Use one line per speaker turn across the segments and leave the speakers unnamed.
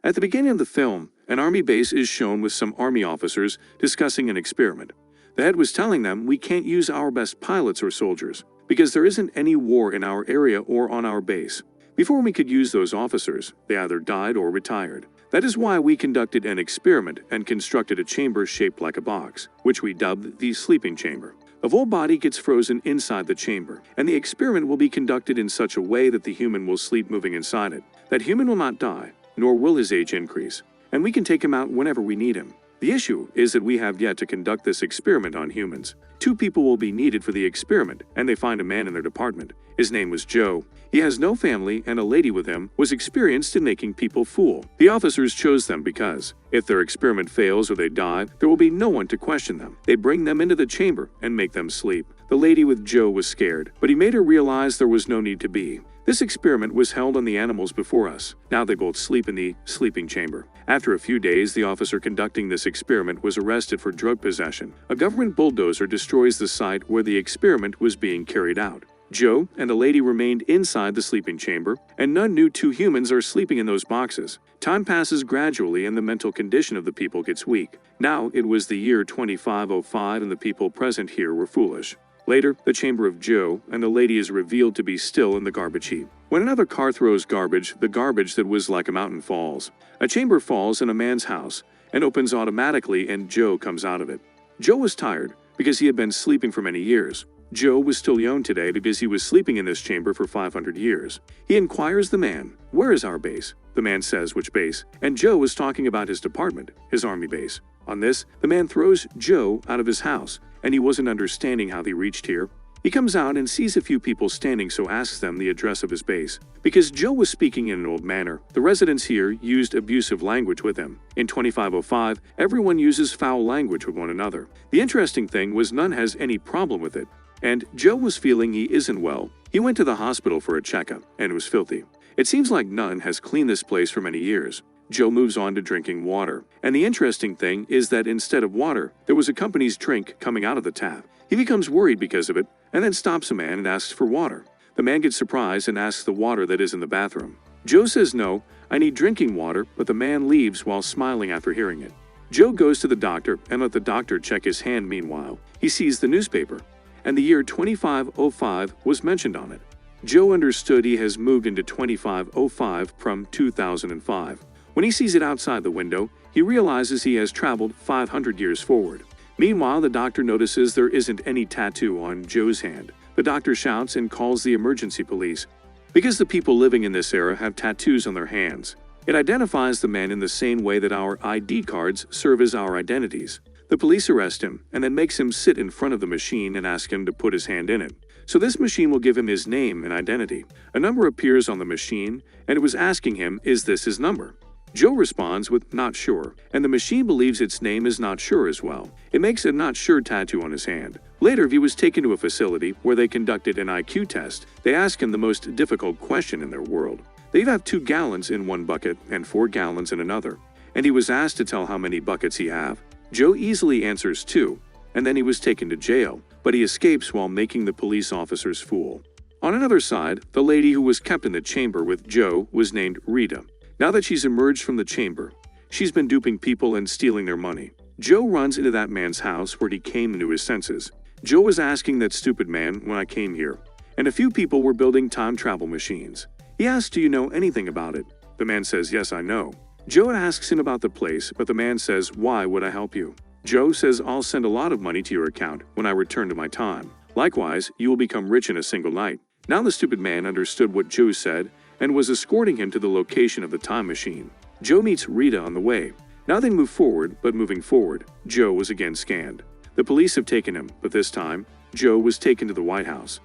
At the beginning of the film, an army base is shown with some army officers discussing an experiment. The head was telling them we can't use our best pilots or soldiers because there isn't any war in our area or on our base. Before we could use those officers, they either died or retired. That is why we conducted an experiment and constructed a chamber shaped like a box, which we dubbed the sleeping chamber. A whole body gets frozen inside the chamber, and the experiment will be conducted in such a way that the human will sleep moving inside it. That human will not die, nor will his age increase, and we can take him out whenever we need him. The issue is that we have yet to conduct this experiment on humans. 2 people will be needed for the experiment, and they find a man in their department. His name was Joe. He has no family, and a lady with him was experienced in making people fool. The officers chose them because, if their experiment fails or they die, there will be no one to question them. They bring them into the chamber and make them sleep. The lady with Joe was scared, but he made her realize there was no need to be. This experiment was held on the animals before us. Now they both sleep in the sleeping chamber. After a few days, the officer conducting this experiment was arrested for drug possession. A government bulldozer destroys the site where the experiment was being carried out. Joe and a lady remained inside the sleeping chamber, and none knew 2 humans are sleeping in those boxes. Time passes gradually and the mental condition of the people gets weak. Now it was the year 2505 and the people present here were foolish. Later, the chamber of Joe and the lady is revealed to be still in the garbage heap. When another car throws garbage, the garbage that was like a mountain falls. A chamber falls in a man's house and opens automatically, and Joe comes out of it. Joe was tired because he had been sleeping for many years. Joe was still young today because he was sleeping in this chamber for 500 years. He inquires the man, "Where is our base?" The man says which base, and Joe was talking about his department, his army base. On this, the man throws Joe out of his house, and he wasn't understanding how he reached here. He comes out and sees a few people standing, so asks them the address of his base. Because Joe was speaking in an old manner, the residents here used abusive language with him. In 2505, everyone uses foul language with one another. The interesting thing was none has any problem with it. And Joe was feeling he isn't well. He went to the hospital for a checkup, and was filthy. It seems like none has cleaned this place for many years. Joe moves on to drinking water. And the interesting thing is that instead of water, there was a company's drink coming out of the tap. He becomes worried because of it, and then stops a man and asks for water. The man gets surprised and asks the water that is in the bathroom. Joe says no, I need drinking water, but the man leaves while smiling after hearing it. Joe goes to the doctor and let the doctor check his hand. Meanwhile, he sees the newspaper, and the year 2505 was mentioned on it. Joe understood he has moved into 2505 from 2005. When he sees it outside the window, he realizes he has traveled 500 years forward. Meanwhile, the doctor notices there isn't any tattoo on Joe's hand. The doctor shouts and calls the emergency police. Because the people living in this era have tattoos on their hands, it identifies the man in the same way that our ID cards serve as our identities. The police arrest him and then makes him sit in front of the machine and ask him to put his hand in it. So this machine will give him his name and identity. A number appears on the machine, and it was asking him, is this his number? Joe responds with not sure, and the machine believes its name is not sure as well. It makes a not sure tattoo on his hand. Later, he was taken to a facility where they conducted an IQ test. They asked him the most difficult question in their world. They have 2 gallons in one bucket and 4 gallons in another, and he was asked to tell how many buckets he have. Joe easily answers 2, and then he was taken to jail, but he escapes while making the police officers fool. On another side, the lady who was kept in the chamber with Joe was named Rita. Now that she's emerged from the chamber, she's been duping people and stealing their money. Joe runs into that man's house where he came into his senses. Joe was asking that stupid man when I came here, and a few people were building time travel machines. He asked, do you know anything about it? The man says, yes, I know. Joe asks him about the place, but the man says, why would I help you? Joe says, I'll send a lot of money to your account when I return to my time. Likewise, you will become rich in a single night. Now the stupid man understood what Joe said and was escorting him to the location of the time machine. Joe meets Rita on the way. Now they move forward, but moving forward, Joe was again scanned. The police have taken him, but this time, Joe was taken to the White House.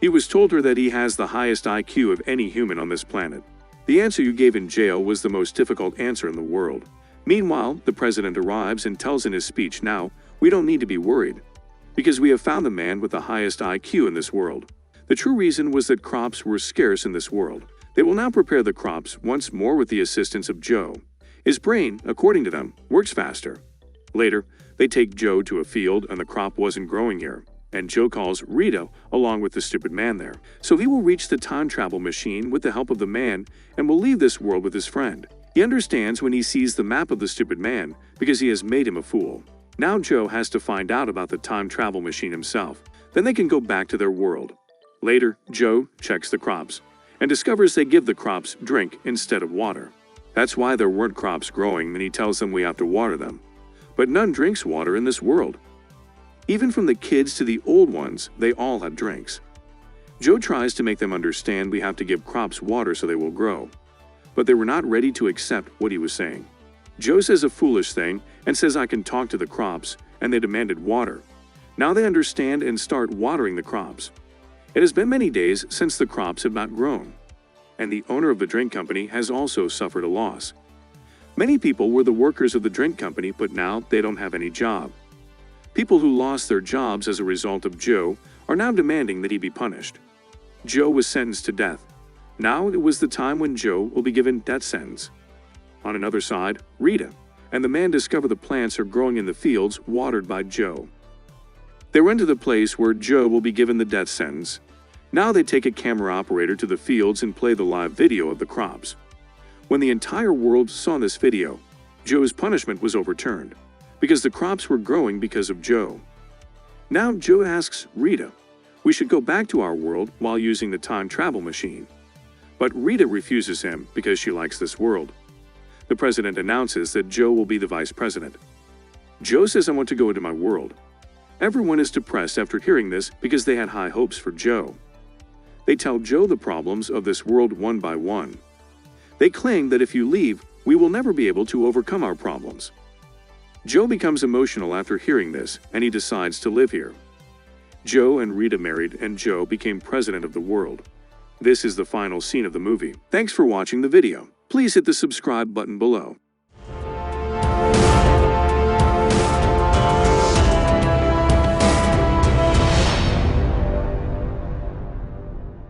He was told her that he has the highest IQ of any human on this planet. The answer you gave in jail was the most difficult answer in the world. Meanwhile, the president arrives and tells in his speech, now, we don't need to be worried, because we have found the man with the highest IQ in this world. The true reason was that crops were scarce in this world. They will now prepare the crops once more with the assistance of Joe. His brain, according to them, works faster. Later, they take Joe to a field and the crop wasn't growing here, and Joe calls Rita along with the stupid man there. So he will reach the time travel machine with the help of the man and will leave this world with his friend. He understands when he sees the map of the stupid man because he has made him a fool. Now Joe has to find out about the time travel machine himself. Then they can go back to their world. Later, Joe checks the crops and discovers they give the crops drink instead of water. That's why there weren't crops growing, and he tells them we have to water them. But none drinks water in this world. Even from the kids to the old ones, they all have drinks. Joe tries to make them understand we have to give crops water so they will grow. But they were not ready to accept what he was saying. Joe says a foolish thing and says I can talk to the crops, and they demanded water. Now they understand and start watering the crops. It has been many days since the crops have not grown, and the owner of the drink company has also suffered a loss. Many people were the workers of the drink company, but now they don't have any job. People who lost their jobs as a result of Joe are now demanding that he be punished. Joe was sentenced to death. Now it was the time when Joe will be given death sentence. On another side, Rita and the man discover the plants are growing in the fields watered by Joe. They run to the place where Joe will be given the death sentence. Now they take a camera operator to the fields and play the live video of the crops. When the entire world saw this video, Joe's punishment was overturned because the crops were growing because of Joe. Now Joe asks Rita, we should go back to our world while using the time travel machine. But Rita refuses him because she likes this world. The president announces that Joe will be the vice president. Joe says I want to go into my world. Everyone is depressed after hearing this because they had high hopes for Joe. They tell Joe the problems of this world one by one. They claim that if you leave, we will never be able to overcome our problems. Joe becomes emotional after hearing this, and he decides to live here. Joe and Rita married, and Joe became president of the world. This is the final scene of the movie. Thanks for watching the video. Please hit the subscribe button below.